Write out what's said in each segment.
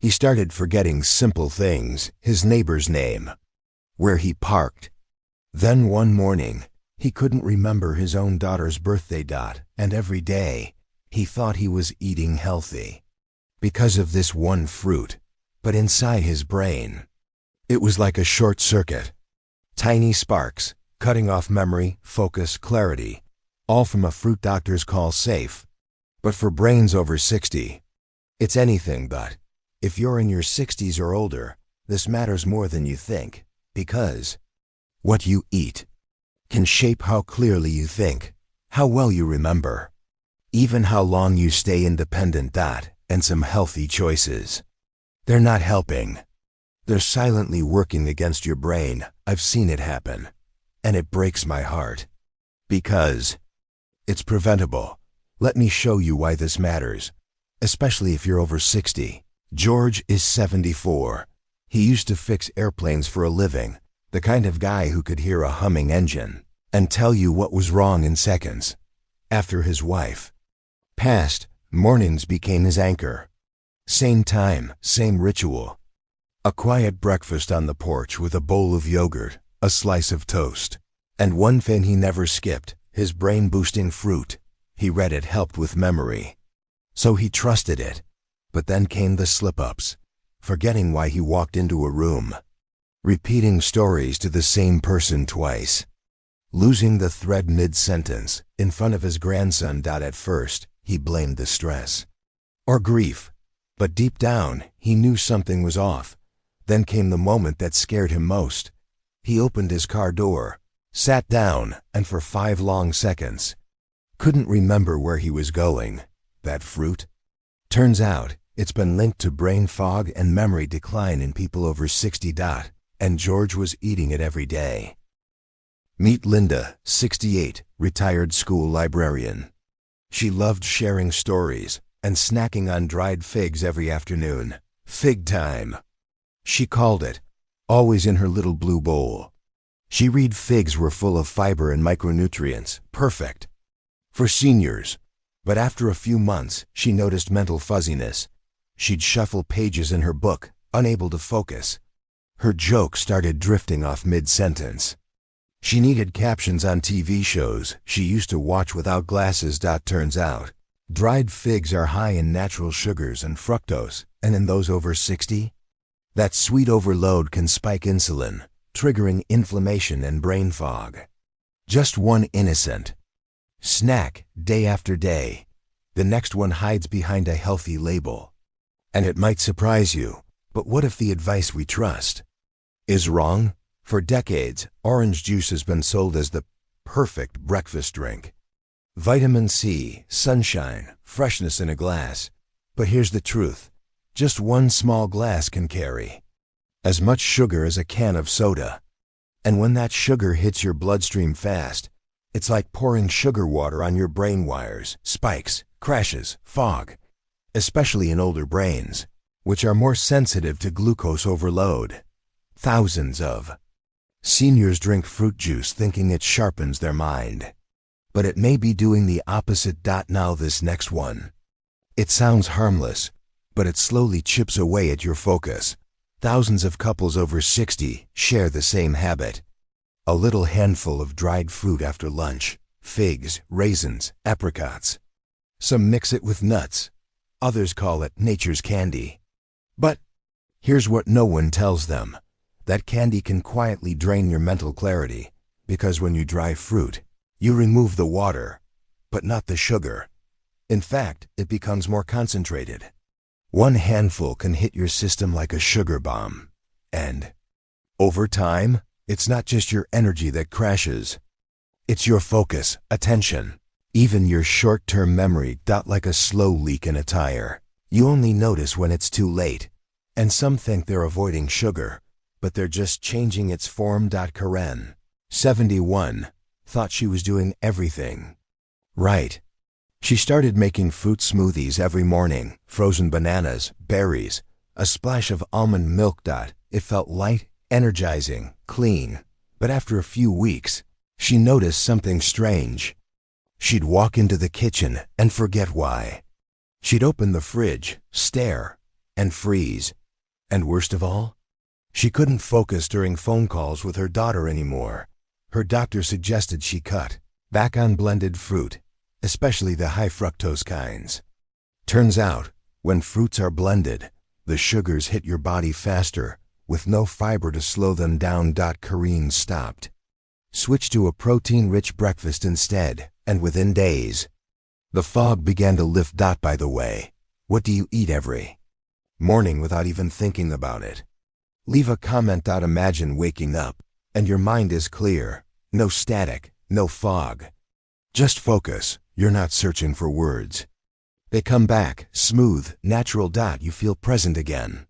He started forgetting simple things, his neighbor's name, where he parked. Then one morning, he couldn't remember his own daughter's birthday date, and every day, he thought he was eating healthy because of this one fruit. But inside his brain, it was like a short circuit. Tiny sparks, cutting off memory, focus, clarity, all from a fruit doctors call safe. But for brains over 60, it's anything but. If you're in your 60s or older, this matters more than you think, because what you eat can shape how clearly you think, how well you remember, even how long you stay independent. And some healthy choices, they're not helping. They're silently working against your brain. I've seen it happen, and it breaks my heart. Because it's preventable. Let me show you why this matters, especially if you're over 60. George is 74. He used to fix airplanes for a living, the kind of guy who could hear a humming engine and tell you what was wrong in seconds. After his wife passed, mornings became his anchor. Same time, same ritual. A quiet breakfast on the porch with a bowl of yogurt, a slice of toast, and one thing he never skipped, his brain-boosting fruit. He read it helped with memory, so he trusted it. But then came the slip-ups, forgetting why he walked into a room, repeating stories to the same person twice, losing the thread mid-sentence in front of his grandson. At first, he blamed the stress or grief, but deep down, he knew something was off. Then came the moment that scared him most. He opened his car door, sat down, and for 5 long seconds, couldn't remember where he was going. That fruit? Turns out, it's been linked to brain fog and memory decline in people over 60. And George was eating it every day. Meet Linda, 68, retired school librarian. She loved sharing stories and snacking on dried figs every afternoon. Fig time, she called it, always in her little blue bowl. She read figs were full of fiber and micronutrients, perfect for seniors. But after a few months, she noticed mental fuzziness. She'd shuffle pages in her book, unable to focus. Her jokes started drifting off mid-sentence. She needed captions on TV shows she used to watch without glasses. Turns out, dried figs are high in natural sugars and fructose, and in those over 60, that sweet overload can spike insulin, triggering inflammation and brain fog. Just one innocent snack day after day. The next one hides behind a healthy label. And it might surprise you, but what if the advice we trust is wrong? For decades, orange juice has been sold as the perfect breakfast drink. Vitamin C, sunshine, freshness in a glass. But here's the truth. Just one small glass can carry as much sugar as a can of soda. And when that sugar hits your bloodstream fast, it's like pouring sugar water on your brain wires. Spikes, crashes, fog. Especially in older brains, which are more sensitive to glucose overload. Thousands of seniors drink fruit juice thinking it sharpens their mind. But it may be doing the opposite. Now this next one. It sounds harmless, but it slowly chips away at your focus. Thousands of couples over 60 share the same habit. A little handful of dried fruit after lunch. Figs, raisins, apricots. Some mix it with nuts. Others call it nature's candy. But here's what no one tells them. That candy can quietly drain your mental clarity, because when you dry fruit, you remove the water, but not the sugar. In fact, it becomes more concentrated. One handful can hit your system like a sugar bomb. And over time, it's not just your energy that crashes. It's your focus, attention, even your short-term memory. Like a slow leak in a tire. You only notice when it's too late. And some think they're avoiding sugar, but they're just changing its form. Karen, 71, thought she was doing everything right. She started making fruit smoothies every morning, frozen bananas, berries, a splash of almond milk. It felt light, energizing, clean. But after a few weeks, she noticed something strange. She'd walk into the kitchen and forget why. She'd open the fridge, stare, and freeze. And worst of all, she couldn't focus during phone calls with her daughter anymore. Her doctor suggested she cut back on blended fruit, especially the high fructose kinds. Turns out, when fruits are blended, the sugars hit your body faster, with no fiber to slow them down. Karine stopped. Switch to a protein-rich breakfast instead, and within days, the fog began to lift. By the way, what do you eat every morning without even thinking about it? Leave a comment. Imagine waking up, and your mind is clear. No static, no fog. Just focus. You're not searching for words. They come back, smooth, natural. You feel present again.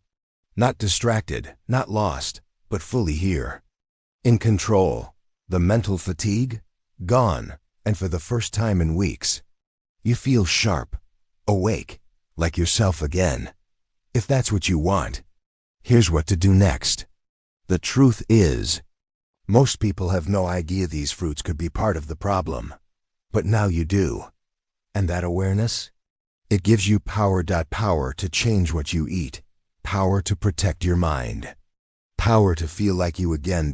Not distracted, not lost, but fully here. In control. The mental fatigue? Gone, and for the first time in weeks, you feel sharp, awake, like yourself again. If that's what you want, here's what to do next. The truth is, most people have no idea these fruits could be part of the problem. But now you do. And that awareness? It gives you power. Power to change what you eat. Power to protect your mind. Power to feel like you again.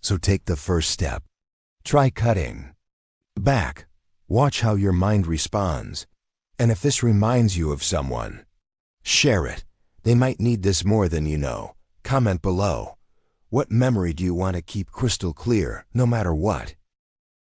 So take the first step. Try cutting back. Watch how your mind responds. And if this reminds you of someone, share it. They might need this more than you know. Comment below. What memory do you want to keep crystal clear, no matter what?